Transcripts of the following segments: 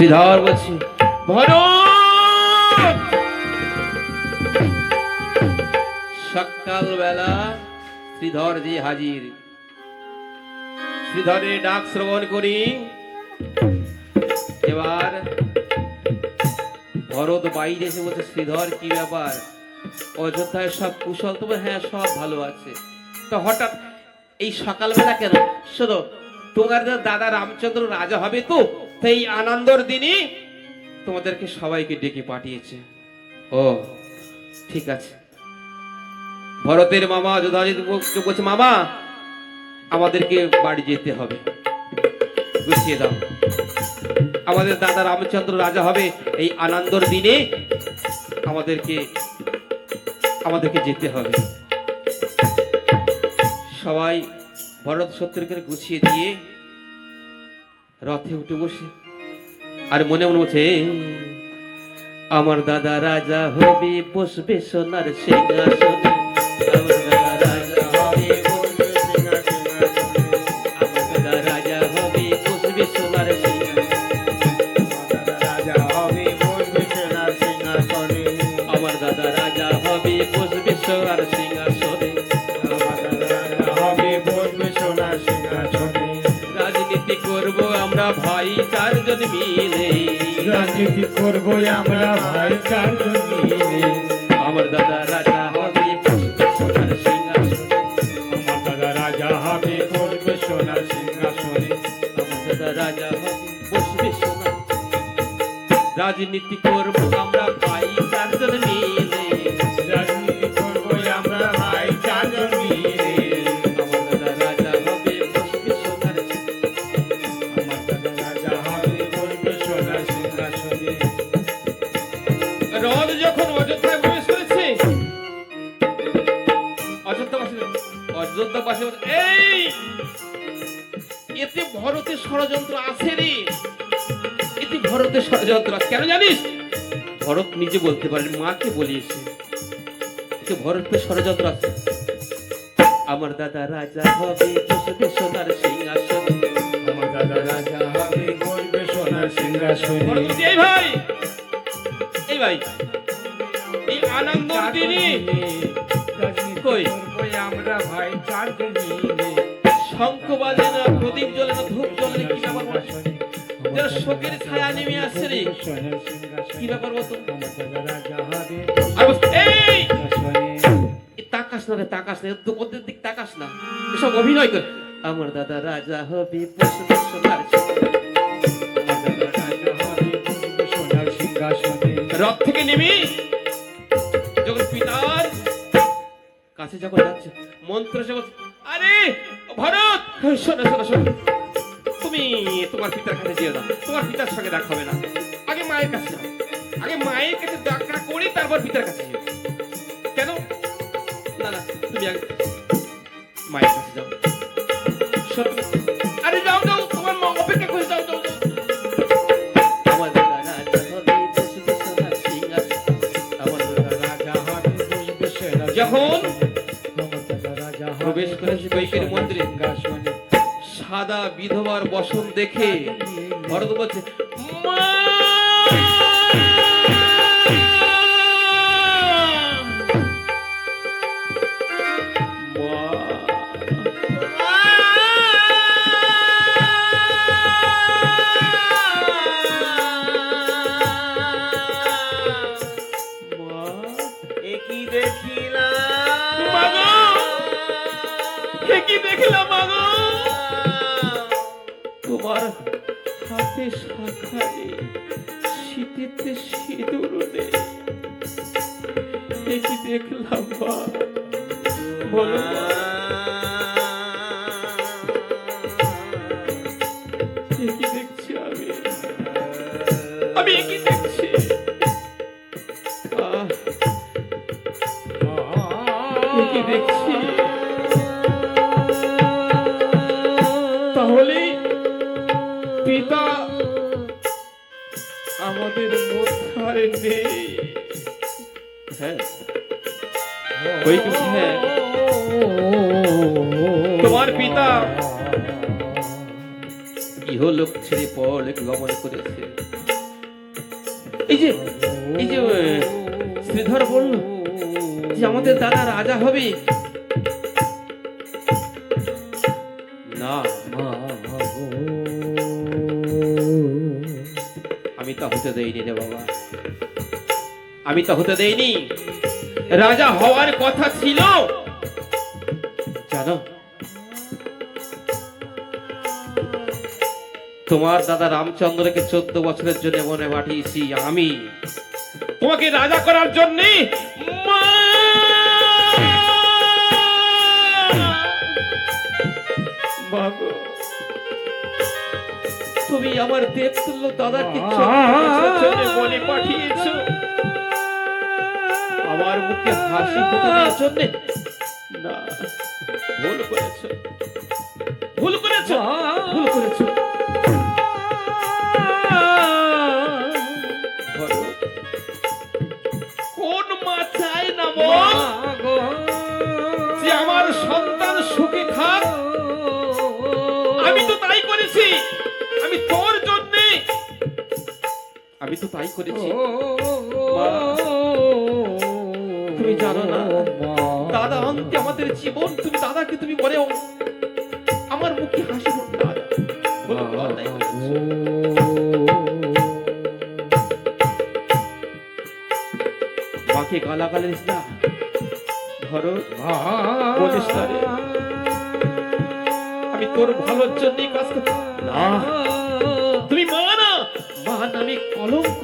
শ্রীধর বলছি ভরত। সকালবেলা শ্রীধর যে হাজির। শ্রীধরের ডাক শ্রবণ করি। এবার ভরত বাইরে এসে বলছে, শ্রীধর কি ব্যাপার, অযোধ্যায় সব কুশল? তবে হ্যাঁ, সব ভালো আছে। তো হঠাৎ এই সকালবেলা কেন? শোনো, তোমার দাদা রামচন্দ্র রাজা হবে, তো এই আনন্দর দিনে তোমাদেরকে সবাইকে ডেকে পাঠিয়েছে। ও ঠিক আছে। ভরতের মামা যুধাজিৎ বলছে, মামা আমাদেরকে বাড়ি যেতে হবে, গুছিয়ে দাও। আমাদের দাদা রামচন্দ্র রাজা হবে, এই আনন্দর দিনে আমাদেরকে যেতে হবে। সবাই ভরত শত্রুকে গুছিয়ে দিয়ে রথে উঠে বসে আর মনে মনে বলছে, আমার দাদা রাজা হবে, বসবে সোনার সিংহাসনে। আমার দাদা রাজা হবে, বসবে সোনার সিংহাসনে। আমার দাদা রাজা হবে, বসবে সোনার সিংহাসনে। আমার দাদা রাজা হবে, বসবে সোনার সিংহাসনে। রাজনীতি করবো আমরা ভাই চারজন মিলে, রাজনীতি করবো আমরা ভাই চারজন মিলে। আমার দাদা রাজা হবে, বসবে সোনার সিংহাসনে। আমার দাদা রাজা হবে, বসবে সোনার সিংহাসনে। আমার দাদা রাজা হবে, বসবে সোনার। রাজনীতি করবো আমরা ভাই চারজন মিলে, রাজনীতি করবো আমরা ভাই চারজন মিলে। আমার দাদা রাজা হবে, বসবে সোনার। আমার দাদা রাজা হবে, বসবে সোনার সিংহাসনে। রথ যখন অযোধ্যায় প্রবেশ করেছে, অযোধ্যাবাসী এই এতে ভরতের ষড়যন্ত্র আছে রে, এতে ভরতের ষড়যন্ত্র আছে। কেন জানিস? ভরত নিজে বলতে পারেন, মাকে বলিয়েছে, এতে ভরতের ষড়যন্ত্র আছে। আমার দাদা রাজা হবে, বসবে সোনার সিংহাসনে। আমার দাদা রাজা হবে, বসবে সোনার সিংহাসনে। ভরত বলছে, এই ভাই এই আনন্দর দিনে কই আমরা ভাই চারজন মিলে। শঙ্খ বাজে না, প্রদীপ জ্বলে না, ধূপ জ্বলে না, কি ব্যাপার বলতো? যেন শোকের ছায়া নেমে আসছে রে, কি ব্যাপার বলতো? আর বলছে, এই তাকাস না রে, তাকাস না, ওদের দিক তাকাস না, এসব অভিনয় কর। আমার দাদা রাজা হবে, বসবে সোনার সিংহাসনে। রথ থেকে নেমে যখন পিতার কাছে যখন যাচ্ছে, মন্ত্র সে বলছে, আরে ভরত শোনো শোনো শোনো, তুমি তোমার পিতার কাছে যেও না, তোমার পিতার সঙ্গে দেখা হবে না, আগে মায়ের কাছে যাও, আগে মায়ের কাছে দেখা করে তারপর পিতার কাছে যেও। কেন? না না, তুমি আগে মায়ের কাছে যাও। সত্যি? আরে যাও যাও, তোমার মা অপেক্ষা করে, যাও যাও যাও। আমার দাদা রাজা হবে, বসবে সোনার সিংহাসনে। আমার দাদা রাজা হবে, বসবে সোনার। যখন প্রবেশ করেছে কৈকেয়ীর মন্দিরে, সাদা বিধবার বসন দেখে ভরত বলছে, মা! তোমার হাতে শাখায় শীতেতে সিঁদুর নেই, কি দেখলাম মা, বলো মা, কি দেখছি আমি কি দেখছি? কি দেখছি? তাহলে পিতা আমাদের মধ্যে নেই। হ্যাঁ, হ্যাঁ, তোমার পিতা ইহলোক ছেড়ে পরলোক গমন করেছে। এই যে শ্রীধর বলল যে আমাদের দাদা রাজা হবে, না আমি তা হতে দেইনি রে বাবা, আমি তা হতে দেইনি। রাজা হওয়ার কথা ছিল জানো, তোমার দাদা রামচন্দ্রকে 14 বছরের জন্য মনে পাঠিয়েছি আমি, তোমাকে রাজা করার জন্য। তুমি আমার দেবতুল্য দাদাকে 14 বছরের জন্য মনে পাঠিয়েছো আমার মুখে হাসি ফোটানোর জন্য। না, ভুল করেছো, ভুল করেছো, ভুল করেছো। কোন মা চায় না যে আমার সন্তান সুখে খাক? আমি তো তাই করেছি, আমি তোর জন্য আমি তো তাই করেছি। মা, তুমি জানো না দাদা অন্তে আমাদের জীবন, তুমি দাদাকে তুমি বলে আমার মুখে হাসি ফুটে দাদা বলো, অন্যায় করেছো। মাকে গালাগালি দিস না ভরত, বলিস না রে, আমি তোর ভালোর জন্যই কাজ করছি। না, তুমি মা না, মা নামে কলঙ্ক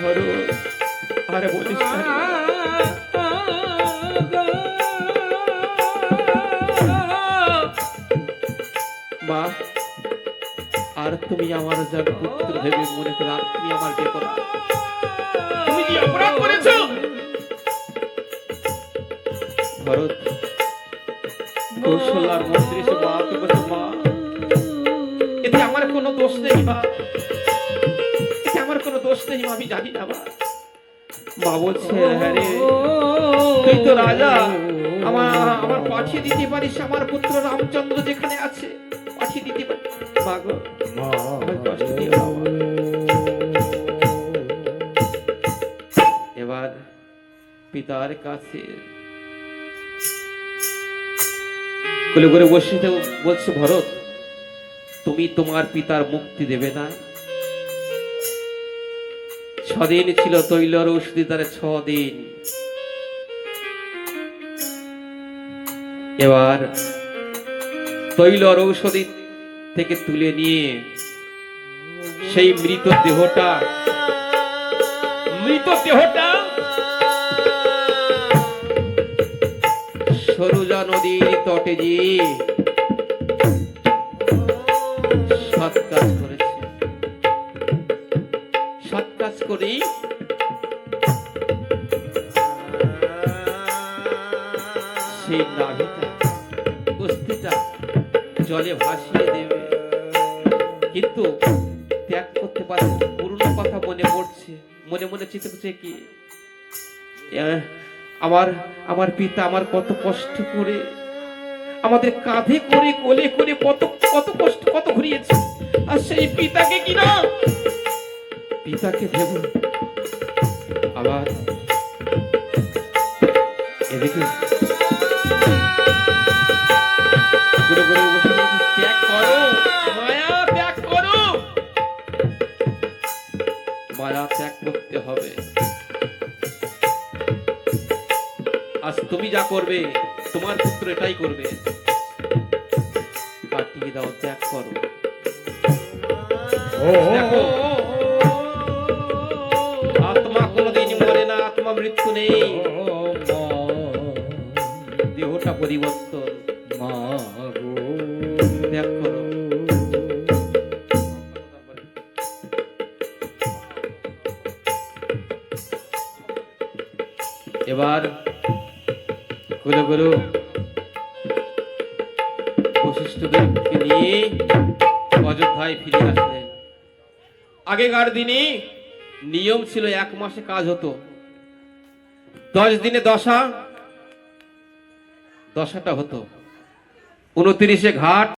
ভরত, আরে বলিস না রে। মা, আর তুমি আমার যার পুত্র ভেবে মনে করো, আর তুমি আমার কে করা, তুমি কি অপরাধ করেছো ভরত? কৌশলার মন্ত্রী সে মা, তুমি মা, এতে আমার কোনো দোষ নেই মা, এতে আমার কোনো দোষ নেই মা, আমি জানি না মা। মা বলছে হ্যাঁ রে, তুই তো রাজা, আমার পাঠিয়ে দিতে পারিস, আমার পুত্র রামচন্দ্র যেখানে আছে পাঠিয়ে দিতে পারিস। মা গো, আমার কষ্ট দিও না মা। এবার পিতার কাছে কোলে করে বসিতে বলছে ভরত, তুমি তোমার পিতার মুক্তি দেবে না? 6 দিন ছিল তৈলর ঔষধি দ্বারা, 6 দিন। এবার তৈলর ঔষধি থেকে তুলে নিয়ে সেই মৃত দেহটা সরুজা নদীর তটে গিয়ে 7 কাজ করেছে। 7 কাজ করে সেই নাভিটা কুস্তিটা জলে ভাসিয়ে দেবে, কিন্তু ত্যাগ করতে পারছে। পুরনো কথা মনে পড়ছে, মনে মনে চিন্তা করছে কি আমার পিতা আমার কত কষ্ট করে আমাদের কাঁধে করে কোলে করে কত কষ্ট কত ঘুরিয়েছে, আর সেই পিতাকে কি না পিতাকে দেব। আবার এদিকে ত্যাগ করো মায়া, ত্যাগ করো মায়া, ত্যাগ করতে হবে। আজ তুমি যা করবে তোমার পুত্র এটাই করবে, কাটিয়ে দাও, ত্যাগ করো। দেখো আত্মা কোনোদিন মরে না, আত্মা মৃত্যু নেই, দেহটা পরিবর্তন। ত্যাগ করো। এবার গুলো গুলো বশিষ্ঠদেরকে নিয়ে অযোধ্যায় ফিরে আসলেন। আগেকার দিনে নিয়ম ছিল 1 মাসে কাজ হতো, 10 দিনে দশাটা হতো। 29 ঘাট